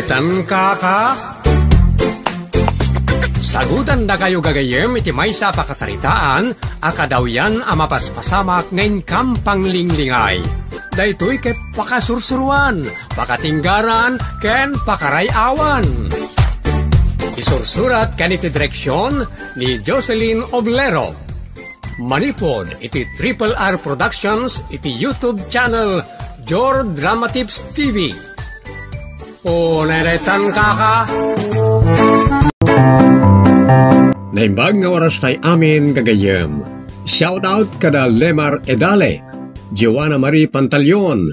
Naitan ka? Sagutan na kayo gagayem iti maysa pakasaritaan, akadaw yan amapaspasamak ngayon kampang linglingay. Daytoy ket pakasursuruan, pakatinggaran, ken pakarayawan. Isursurat kaniti direksyon ni Jocelyn Oblero. Manipod iti Triple R Productions iti YouTube channel Jor Drama Tips TV. O naitan ka? Naimbag nga oras tay amin gagayem. Shout out kada Lemar Edale, Joanna Marie Pantalyon,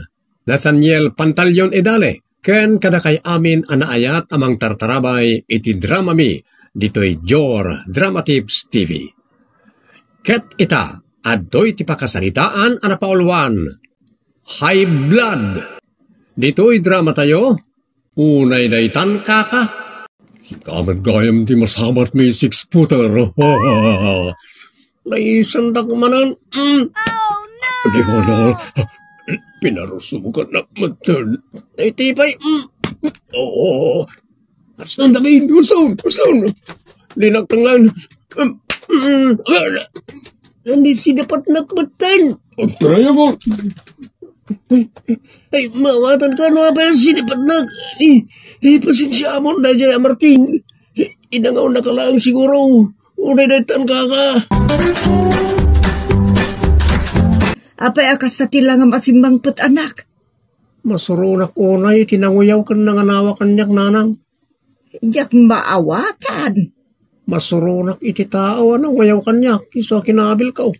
Nathaniel Pantalyon Edale, ken kada kay amin anaayat amang tartarabay iti drama mi ditoy Jor Drama Tips TV. Ket ita adtoy ti pakasaritaan anapaulwan. High blood. Ditoy drama tayo. Unay daytan ka. Kamat gayam di masamat may 6-footer. Naisandak manan. Oh no! Di ko na. Pinarusukan na matern. Ay tipay. Oo. Asan na kayo? Gusto. Linagtanglan. Hindi sidapat nakbatan. Traya mo. Ay, mawatan ka na pa yung sinipat na. Pasensya mo na dyan, Martin. Inangaw na ka lang siguro. Unay daytan ka. Apay akas sa tilang ang masimbang put anak. Masurunak unay, tinanguyaw ka na nga nawa kanyak nanang. Yak maawatan. Masurunak iti tao ang wayaw kanyak. Iso kinabil ka.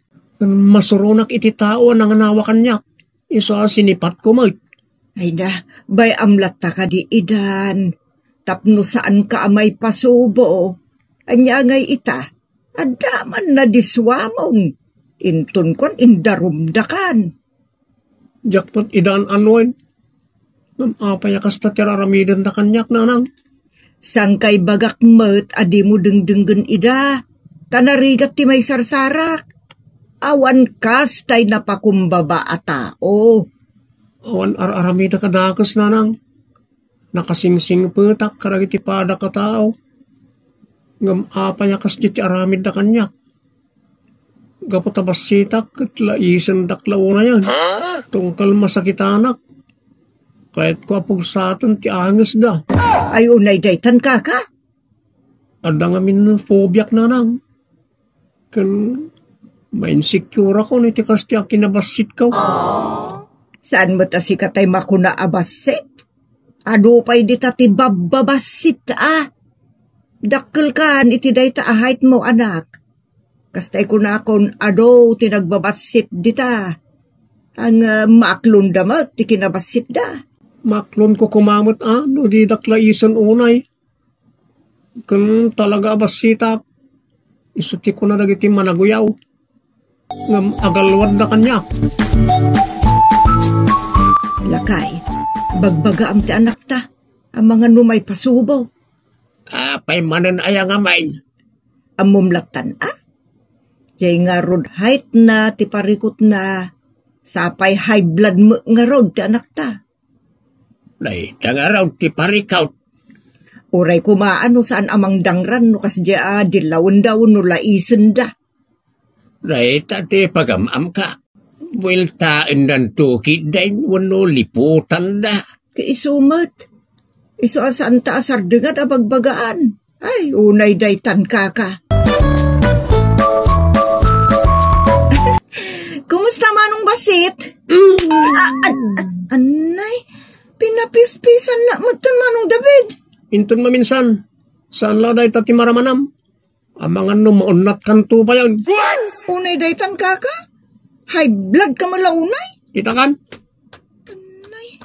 Masurunak iti tao ang nawa kanyak. Iso sinipat ko mag. Ay na, bay amlat ta ka di idan. Tapno saan ka amay pasubo. Anya ngay ita, adaman na diswamong. Intun kon indarumdakan. Jakpot idan anwen. Namapayakas ta tiraramidan da kanyak nanang. Sangkay bagak met adi mo dengdenggen ida. Tanarigat ti may sarsarak. Awan kas tay napakumbaba a tao. Awan aramida ka dakas nanang. Nakasingsing petak karagiti pada ka tao. Ngam apayakas diti aramid da kanyak. Gapotabas sitak at laisan daklaw na yan. Tungkal masakit anak. Kahit ko apog satan ti angas da. Ay unay daytan ka. Ada nga min phobia nanang. Kan ma-insecure ako niti kas ti akinabasit ka. Saan mo ta si katay makuna abasit? Ado pa'y di ti bababasit Dakkel kan iti dayta ahayt mo anak. Kastay ko na akon ado tinagbabasit dita. Ang maaklon damat ti kinabasit da. Maklon ko kumamot no di daklaisan unay. Kan talaga abasitak. Isuti ko na dagiti managuyaw. Ngam agalwad na kanya. Lakay, bagbaga am ti anak ta. Ang mga numay pasubo. Apay manan ayang amain. Amumlatan Jay nga rod height na ti parikot na. Sapay high blood mo nga rod ti anak ta. Nay, tangaraw ti parikaw. Uray kumaano saan amang dangran no kasya dilawan daw no laisen da. Nay, tate pagamam ka. Buweltaan ng tukid dahin wano liputan da. Kaisumat. Iso asaan ta asar dengat abagbagaan. Ay, unay daytan ka. Kumusta manong basit? Anay, pinapispisan na matan manong David. Intun maminsan, saan la day tati maramanam? Amangan no maunat kanto pa yan. Unay daytan ka? High blood ka malaunay? Kita kan? Anay,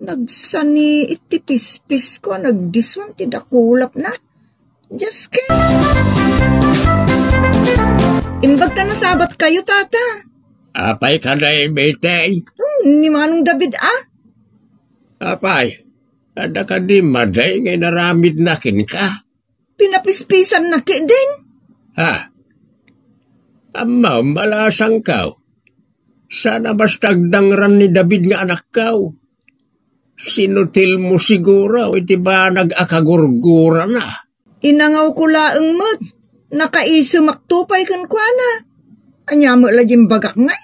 nagsani itipispis ko, nagdiswan tidakulap na. Just ka. Imbag ka na sabat kayo, tata. Apay ka na imitay. Ni manong David, Apay, ada ka di maday ngay naramid nakin ka. Pinapispisan na ki din. Ha? Amaw, malasang ka. Sana bastag dangran ni David nga anak ka. Sinutil mo siguro, iti ba nag-akagurgura na? Inangaw ko laeng mat. Nakaisumaktupay kan kwa na. Anya mo laging bagak ngay.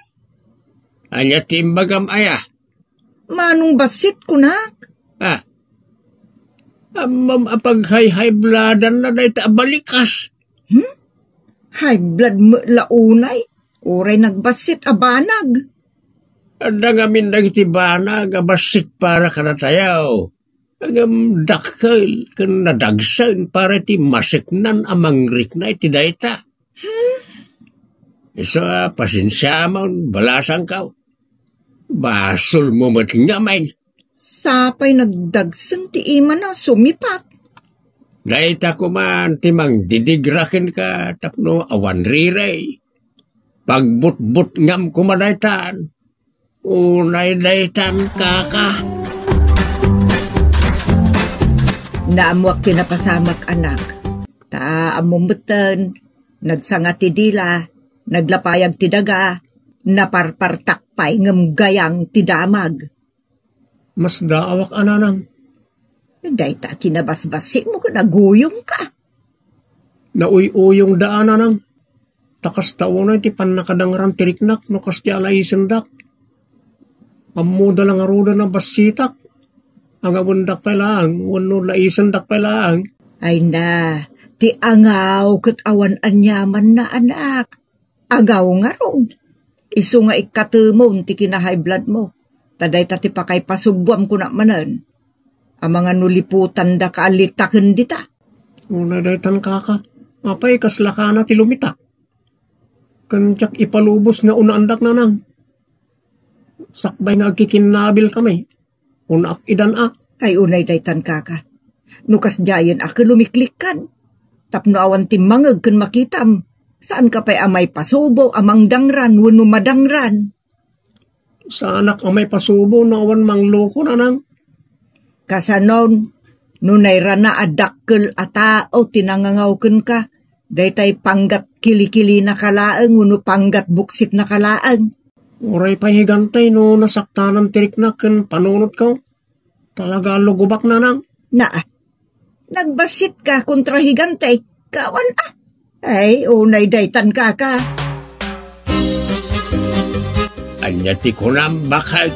Anya timbagam aya. Manong basit ko na. Amam apag-high bloodan na dahi balikas. High blood mo launay. Uray nagbasit abanag. Ada ngamin dagiti banag, abasit para ka na tayaw. Agam dakkel, kan nadagsan para ti masiknan amang rik na iti dayta. So, pasensya mo, balasang ka. Basol mo matngamay. Sapay nagdagsan ti ima na sumipat. Dayta ko man, timang didigrakin ka, tapno awan riray. Pagbut-but ngam kumadaytan. Unay daytan kaka. Naamuak tinapasamak anak. Taamumutan, nagsangati dila, naglapayag ti daga, naparpartakpay ngem gayang ti damag. Mas daawak ananang. Dayta kinabasbasi mo naguyong ka. Nauy-uyong daananang. Takas tao na iti panakadangran tiriknak no kas ti alay sendak. Amuda lang aruda na basitak. Ang amundak pa lang, wano laisendak pa lang. Ay na, ti angaw kat awan anyaman na anak. Agaw nga ron. Isu nga ikatumon ti kina-high blood mo. Taday tati pa kay pasubwam ko na manan. Ang mga nuliputan da kaalitaken dita. Unay daytan kaka. Apay kaslaka na ti lumitak. Kanyak ipalubos nga unaandak na nang. Sakbay nga agkikinabil kami. Unaak idan Ay unay daytan kaka. Nukas jayan ako lumiklikan. Tapno awan timangag kan makitam. Saan ka pa'y amay pasubo, amang dangran, wano madangran? Sa anak amay pasubo, na awan mangloko na nang. Kasanon, nunay rana adakkel atao tinangangawken ka. Daytay panggat kilikili na kalaang, wano panggat buksit na kalaang. Uray pahigantay no nasaktanan tirik na kan panunot ka. Talaga lugubak na nang. Nagbasit ka kontra higantay. Kawan Ay, unay daytan kaka. Anya ti kunam bakal.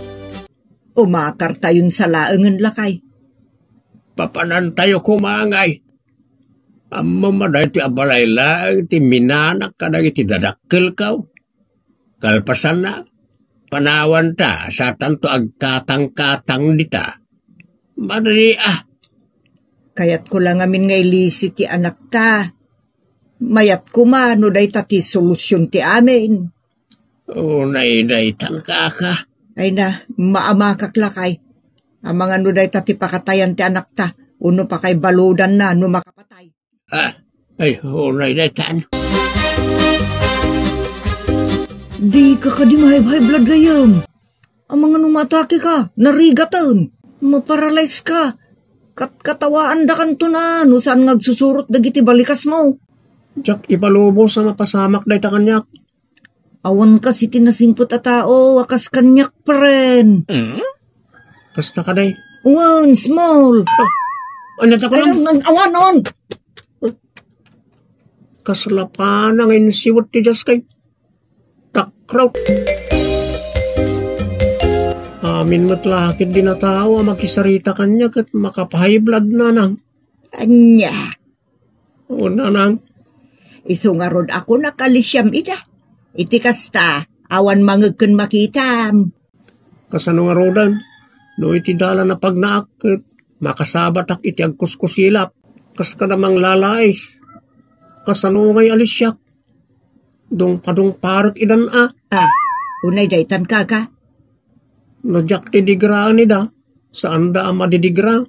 Umakar tayon sa laengan lakay. Papanan tayo kumangay. Amma maday ti abalay lang ti minanak ka na iti dadakkel ka. Kalpasan na. Panawan ta sa tanto agkatang-katang dita. Madali Kayat ko lang amin ngay lisi ti anak ta. Mayat ko no day ti solusyon ti amin. Unay daytan kaka. Ay na, maamakak lakay. Ang mga no day ti pakatayan ti anak ta. Uno pa kay baludan na no makapatay. Ay, unay daytan. Di ka di high blood gayam. Ang mga numatake ka, narigatan. Maparalyze ka. Katawaan da kanto na, no saan ngagsusurot dagiti balikas mo. Diyak ipalubo sa mapasamak day ta kanyak. Awan kasi tinasingpot a tao, wakas kanyak pren. Kasta ka day? One, small. Anya ta ko lang? Awan on. Kaslapan ang insiwat ti Diyos kay takraw. Amin matlakit din na tao makisarita kanya kat makapahay blood na nang. Anya. O na nang. Isungarod ako nakalisyam ida. Iti kasta, awan mangagkan makitam. Kasano nga rodan, no iti dala na pagnaakit, makasabatak iti agkuskusilap, kas ka namang lalais. Kasano ngay alisyak. Dong padong parot idan Unay daytan kaka. Nadyak ti digraan ida, saan da ama didigra?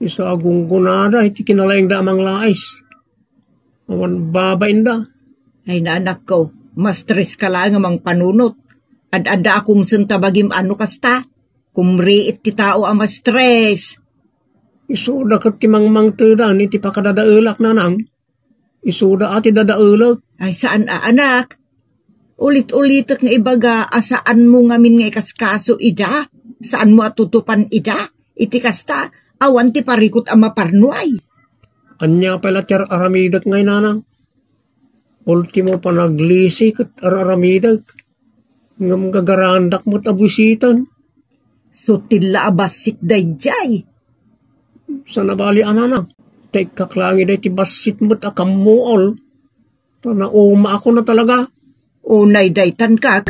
Isa agong gunada, iti kinalaing da amang lais. Awan babain da. Ay na anak ko, mas stress ka lang amang panunot. Ad-ada akong suntabagim ano kasta. Kumriit ti tao ang mas stress. Isuda kat timang tedan, iti pakadadaulak na nang. Isuda ati dadaulak. Ay saan anak? Ulit-ulitak nga ibaga, asaan mo ngamin nga kaskaso ida? Saan mo atutupan ida? Iti kasta, awan ti parikot ang maparnuay. Anya pala tiyar aramidag ngay nanang. Ultimo pa naglisik at aramidag. Ngam gagarandak mo't abusitan. So tila abasit dayjay. Sa nabali ananang. Tay kaklangi day ti basit mo't akamuol. Nauma ako na talaga. Unay daytan ka.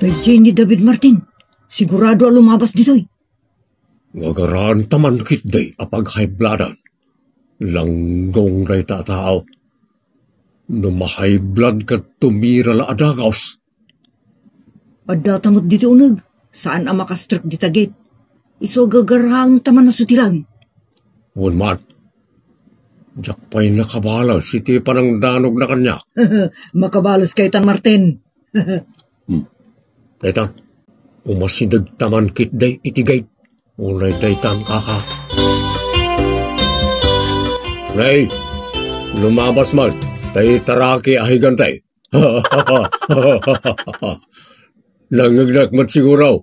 Dayjay ni David Martin. Sigurado lumabas dito'y. Ngagaraan taman kitday apag high bloodan. Langgong day tatao. Numahay blood ka tumira la adagaws. Adatamot dito unag. Saan ang makastrip di tagit? Iso gagarang taman na sutilang. Unman. Diyak pa'y nakabalas. Iti panang danog na kanya. Makabalas kay Tan Martin. Daytan. Umasidag taman kitday itigay. Unay daytan kaka. Nay, lumabas man. Tay taraki ahigantay. Nangagnak siguraw.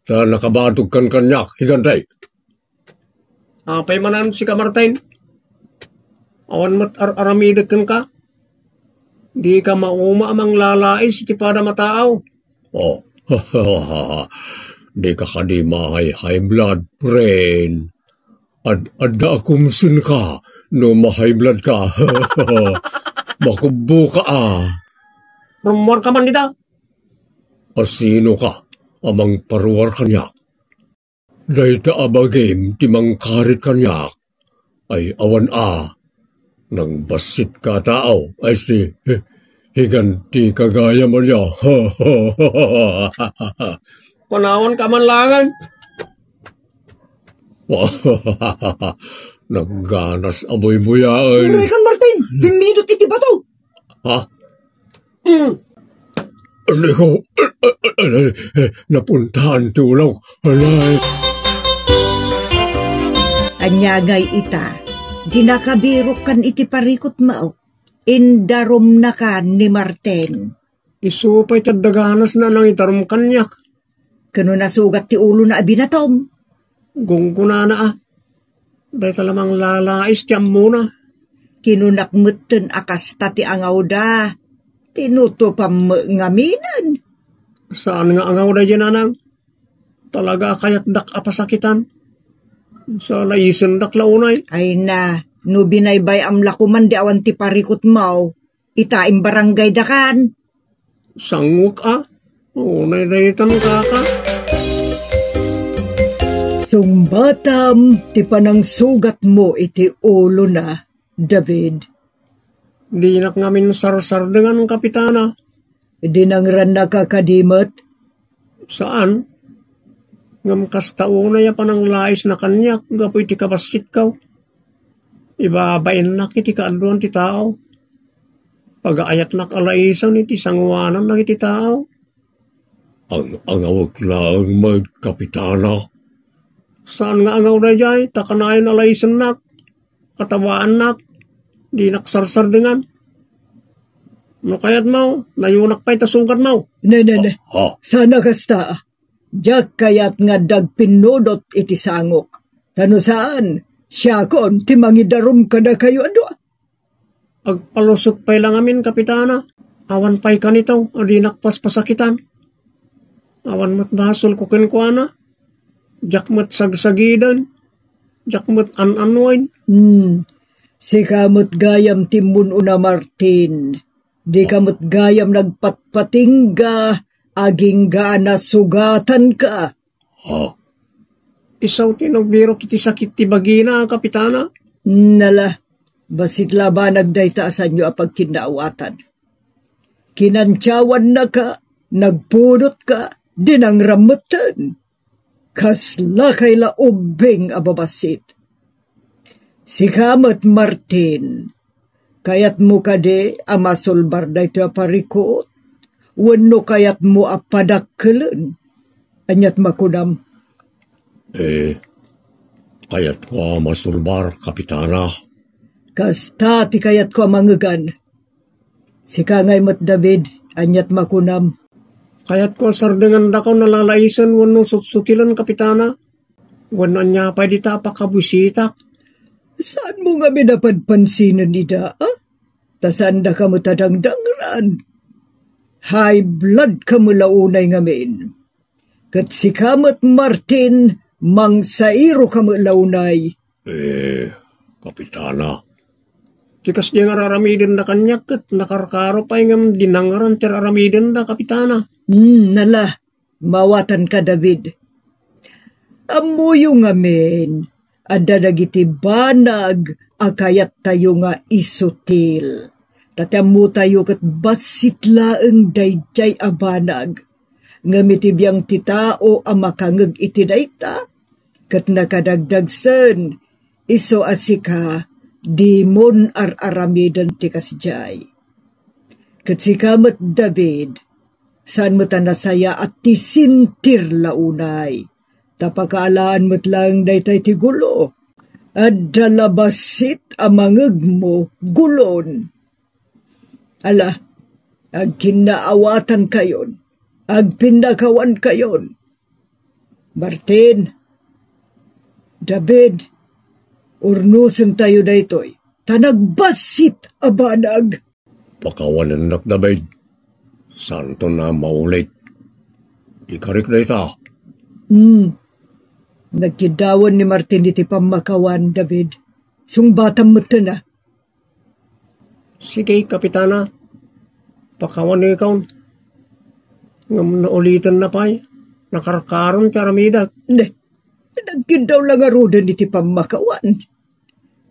Sa nakabatog kan kanyak, higantay. Apay manan si Kamartain. Awan mat aramidag kan ka. Di ka mauma amang lalais iti pada mataaw. Oh, di ka kadimahay high blood, friend. Adda akumsun ka. No ma-high blood ka. Makubo ka Rumor ka man nita. Sino ka? Amang paruwar kanya. Dahita abagim timang karit kanya. Ay awan nang basit ka tao. Ay si higanti kagaya mo niya. Panawan ka man langan. Nagganas aboy buyaan. Rekan Martin, bimidot iti bato. Ha? Ko, napuntahan tulaw. Alay. Anyagay ita, dinakabirok kan iti parikot mao. Indarom na ka ni Martin. Isupay tadaganas na nang itarom kanyak. Kano nasugat ti ulo na abinatom. Gungkunana Day talamang lalais tiyam muna. Kinunakmutten akas tati angaw da. Tinuto pa ngaminan. Saan nga angaw da dyan anang? Talaga kaya't dak apasakitan. Sa laisen dak launay. Ay na, no binaybay amlakuman di awan ti parikot mau. Itaim barangay dakan. Sanguk Unay dayitan kaka. Sumbatam, ti panang sugat mo iti ulo na, David. Di nak ngamin sarsar dengan kapitana. Di nang ran nakakadimat. Saan? Ngam kastao na ya panang lais na kanyak, gapoy ti kabasit kaw. Ibabain nak iti kaadluan ti tao. Pag-aayat nak alaisan iti sangwanan na iti tao. Ang awag lang magkapitana. Saan nga angaw na jay? Takanayan alaisan nak. Katawaan nak. Di naksarsar dengan. No kayat mo? Nayunak pa'y tasungkat mo? Ne. Sana kasta. Diyak kayat nga dagpinodot iti sangok. Tano saan? Siya kon, timangidarom ka na kayo adwa. Agpalusot pa'y lang amin, kapitana. Awan pa'y kanitaw, adi nakpas-pasakitan. Awan mat basol ko kenkwana. Jak mat sagsagidan. Jak mat an-anwain. Si kamot gayam timun una Martin. Di kamot gayam nagpatpatingga. Aging gana sugatan ka. Isaw tinagbiro kiti sakit ti bagina, kapitana. Nala, basit labanag day taasan nyo apag kinaawatan. Kinantyawan na ka, nagpudot ka, dinangramatan. Kasla kay laubing ababasit. Si Kamat Martin, kayat mo kade amasolbar day ito aparikot, wano kayat mo apadakkelan, anyat makunam. Kayat ko masulbar, kapitana. Kasta ti kayat ko mangagan. Si Kangay mat David, anyat makunam. Kaya't ko sardengan da ko nalalaisan wano sutilan kapitana. Wano niya pa di tapakabusita. Saan mo nga minapadpansinan ida, ah? Tasan da ka mo tadangdangran. High blood ka mo launay ngamin. Kat si Kamot Martin, mangsairo ka mo launay. Kapitana. Tikas di nga raramidin da kanyak kat nakarkaro pa yung dinangaran tiraramidin da kapitana. Nala, mawatan ka David. Amuyo ngamin. Ada dagiti banag, akayat tayo nga isutil. Tatamu tayo kat basit laeng dayjay abanag. Ngamitibiyang titao ang makangag iti dayta. Kat nakadagdagsan, iso asika, di mon aramidan ti kasjay. Kat si Kamot David, saan mo tanasaya at tisintir launay. Tapakaalaan mo't lang daytay ti gulo. At dalabasit amangag mo gulon. Ala, ag kinaawatan kayon. Ag pinakawan kayon. Martin, David, urnusin tayo daytoy. Tanagbasit abanag. Pakawanan nak David. Santo na maulit. Ikarik na ita. Nagkidawan ni Martin iti pamakawan, David. Sungbatam mo na. Sige, kapitana. Pakawan na ikaw. Ngam na ulitan na pa'y. Nakarkaron karamida. Ne, nagkidaw lang arudan iti pamakawan.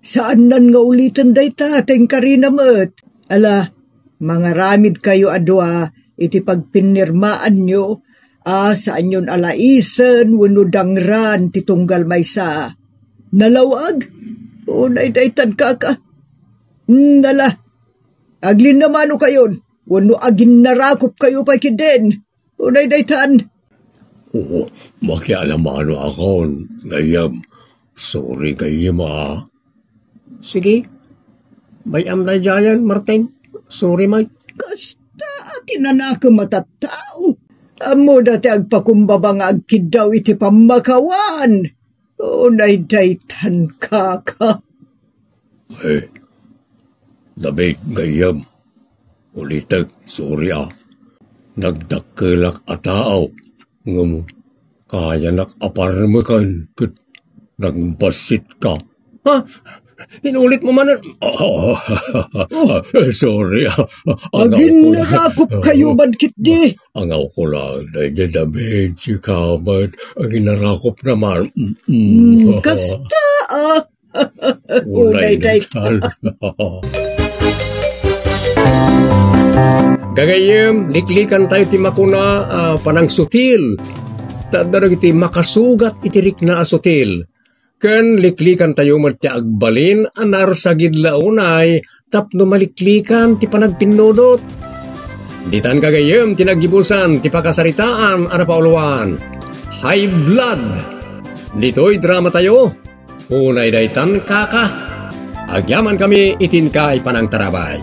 Saan nan nga ulitan day tateng karinamat? Ala, mga ramid kayo adwa iti pagpinirmaan nyo. Saan yun alaisen, wano dangran, titunggal maysa. Nalawag? Unay daytan kaka. Nala, aglin naman o kayon. Wano agin narakop kayo pa kiden. Unay daytan. Oo, makialamano ako. Gayam, sorry gayam Sige, bayam na dyan, Martin. Sorry, Mike. Kasta, tinanaka matatao. Amo dati agpakumbaba nga agkidaw iti pamakawan. Unay daytan kaka. David, gayam. Ulitek, sorry Nagdakelak atao. Ngam, kaya aparmakan. Kat, nagbasit ka. Ha? Inulit mo man. Sorry. Agin narakop kayo badkit di. Angaw ko lang. Dahil David, si Kamot. Ang inarakop naman. Kasta Unay daytan. Gagayem, liklikan tayo ti makuna panang sutil. Tadarag iti makasugat itirik na asutil. Ken liklikan tayo matya agbalin anar sa gidlaunay tapno maliklikan ti panagpinnodot. Ditan kagayem tinagibusan ti pakasaritaan ara pauluan. High blood. Dito'y drama tayo. Unay daytan kaka. Agyaman kami itin kay panang tarabay.